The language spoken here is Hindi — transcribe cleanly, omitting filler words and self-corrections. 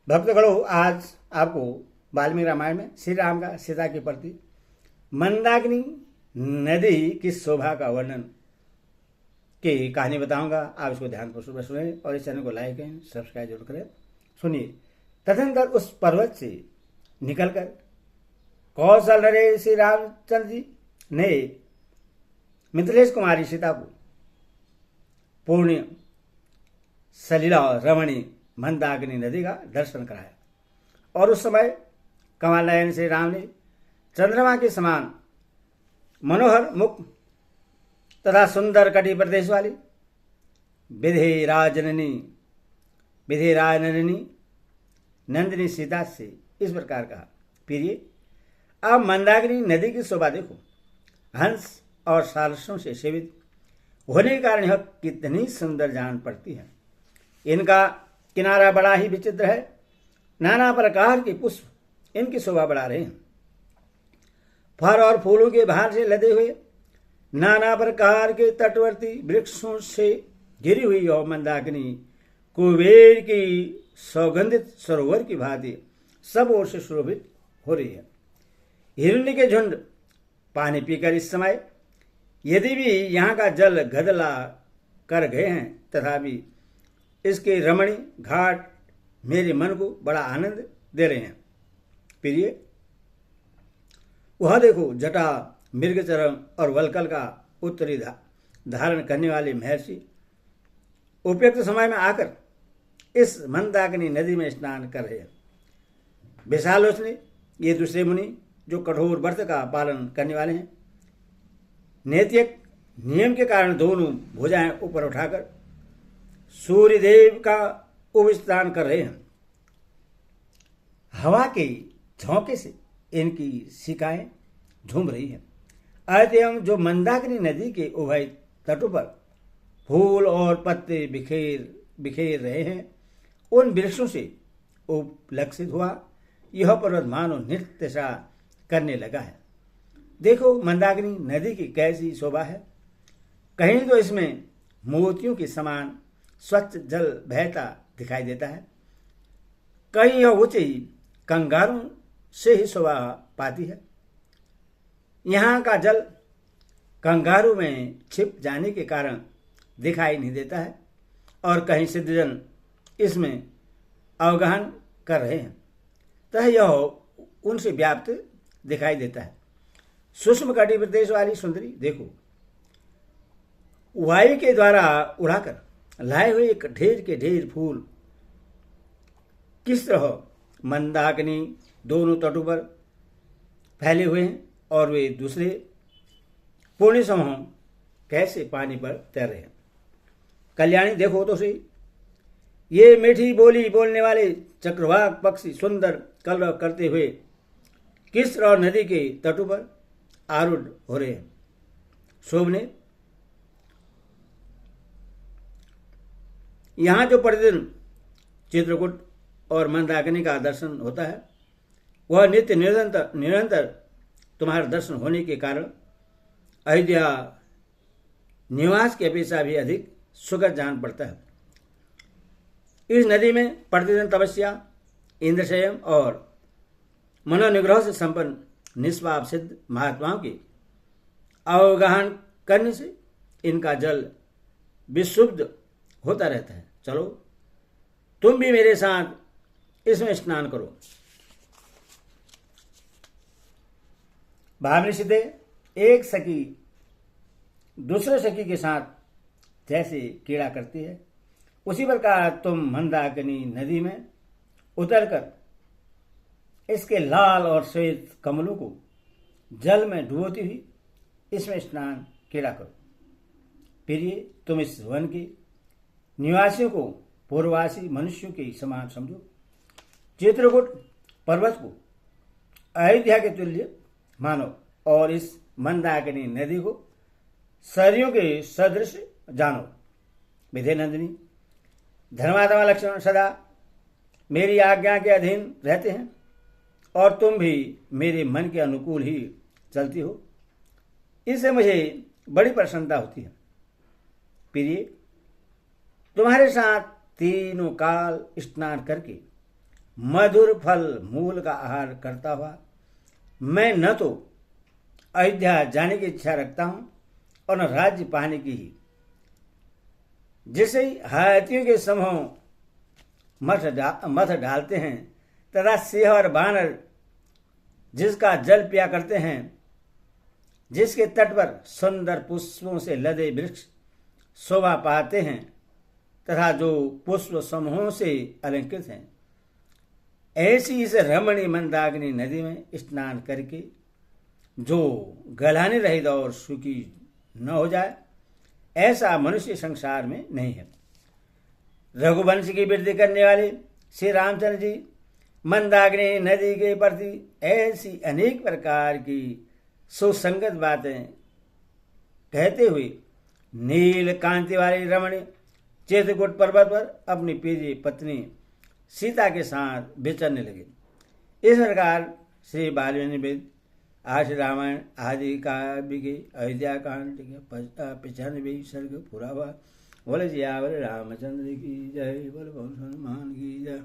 भक्तगणों, आज आपको वाल्मीकि रामायण में श्री राम का सीता के प्रति मंदाकिनी नदी की शोभा का वर्णन की कहानी बताऊंगा। आप इसको ध्यानपूर्वक सुने और इस चैनल को लाइक करें, सब्सक्राइब जरूर करें। सुनिए। तदनंतर उस पर्वत से निकलकर कौशल नरेश श्री रामचंद्र जी ने मिथिलेश कुमारी सीता को पूर्ण सलीला और रमणीय मंदाकिनी नदी का दर्शन कराया और उस समय कमल नयन श्री राम ने चंद्रमा के समान मनोहर मुख तथा सुंदर कटी प्रदेश वाली विधिराजननी नंदिनी सीता से इस प्रकार कहा, प्रिय, अब मंदाकिनी नदी की शोभा देखो। हंस और सारसों से सेवित होने के कारण यह कितनी सुंदर जान पड़ती है। इनका किनारा बड़ा ही विचित्र है। नाना प्रकार के पुष्प इनकी शोभा बढ़ा रहे हैं। फल और फूलों के भार से लदे हुए नाना प्रकार के तटवर्ती वृक्षों से घिरी हुई और मंदाकिनी कुबेर की सौगंधित सरोवर की भांति सब ओर से शोभित हो रही है। हिरण्य के झुंड पानी पीकर इस समय यदि भी यहाँ का जल गदला कर गए हैं, तथापि इसके रमणीय घाट मेरे मन को बड़ा आनंद दे रहे हैं। प्रिय, वह देखो, जटा मृगचरम और वलकल का उत्तरी धारण करने वाले महर्षि उपयुक्त समय में आकर इस मंदाकिनी नदी में स्नान कर रहे हैं। विशालोचने, ये दूसरे मुनि जो कठोर व्रत का पालन करने वाले हैं, नैतिक नियम के कारण दोनों भुजाएं ऊपर उठाकर सूर्यदेव का उपस्नान कर रहे हैं। हवा के झोंके से इनकी शिकाएं झूम रही हैं। अतएव जो मंदाकिनी नदी के उभय तटों पर फूल और पत्ते बिखेर रहे हैं, उन वृक्षों से उपलक्षित हुआ यह पर्वत मानो नृत्य सा करने लगा है। देखो, मंदाकिनी नदी की कैसी शोभा है। कहीं तो इसमें मोतियों के समान स्वच्छ जल बहता दिखाई देता है, कहीं यह ऊंची कंगारों से ही शोभा पाती है। यहाँ का जल कंगारू में छिप जाने के कारण दिखाई नहीं देता है और कहीं सिद्धजन इसमें अवगाहन कर रहे हैं, तथा यह उनसे व्याप्त दिखाई देता है। सूक्ष्म कटी प्रदेश वाली सुंदरी देखो, वायु के द्वारा उड़ाकर लाए हुए एक ढेर के ढेर फूल किस तरह मंदाकिनी दोनों तटों पर फैले हुए हैं और वे दूसरे पूर्ण समूह कैसे पानी पर तैर रहे हैं। कल्याणी, देखो तो सही, ये मीठी बोली बोलने वाले चक्रवाक पक्षी सुंदर कलरव करते हुए किस तरह नदी के तटों पर आरूढ़ हो रहे हैं। शोभने, यहाँ जो प्रतिदिन चित्रकूट और मंदाकिनी का दर्शन होता है, वह नित्य निरंतर तुम्हारे दर्शन होने के कारण अयोध्या निवास की अपेक्षा भी अधिक सुखद जान पड़ता है। इस नदी में प्रतिदिन तपस्या, इंद्रशयम और मनोनिग्रह से संपन्न निष्पाप सिद्ध महात्माओं के अवगाहन करने से इनका जल विशुद्ध होता रहता है। चलो, तुम भी मेरे साथ इसमें स्नान करो। भामिनी सीधे एक सखी दूसरे सखी के साथ जैसे क्रीड़ा करती है, उसी प्रकार तुम मंदाकिनी नदी में उतरकर इसके लाल और श्वेत कमलों को जल में डुबोती हुई इसमें स्नान क्रीड़ा करो। प्रिय, तुम इस वन के निवासियों को पूर्ववासी मनुष्यों के समान समझो। चित्रकूट पर्वत को अयोध्या के तुल्य मानो और इस मंदाकिनी नदी को सरयू के सदृश जानो। विधे नंदिनी, धर्मात्मा लक्ष्मण सदा मेरी आज्ञा के अधीन रहते हैं और तुम भी मेरे मन के अनुकूल ही चलती हो, इससे मुझे बड़ी प्रसन्नता होती है। प्रिय, तुम्हारे साथ तीनों काल स्नान करके मधुर फल मूल का आहार करता हुआ मैं न तो अयोध्या जाने की इच्छा रखता हूं और न राज्य पाने की ही। जिसे हाथियों के समूह मथ डालते हैं तथा सिंह और बानर जिसका जल पिया करते हैं, जिसके तट पर सुंदर पुष्पों से लदे वृक्ष शोभा पाते हैं तथा जो पुष्प समूहों से अलंकृत हैं, ऐसी इस रमणीय मंदाकिनी नदी में स्नान करके जो गलाने रहित और सुखी न हो जाए, ऐसा मनुष्य संसार में नहीं है। रघुवंश की वृद्धि करने वाले श्री रामचंद्र जी मंदाकिनी नदी के प्रति ऐसी अनेक प्रकार की सुसंगत बातें कहते हुए नील कांति वाली रमणीय चित्रकूट पर्वत पर अपनी प्रिय पत्नी सीता के साथ विचरने लगे। इस प्रकार श्री वाल्मीकि वेद आदि रामायण आदि काव्य के अयोध्या कांड के 95 सर्ग पूरा हुआ। बोले जियावर रामचंद्र की जय, बोले पवन हनुमान की जय।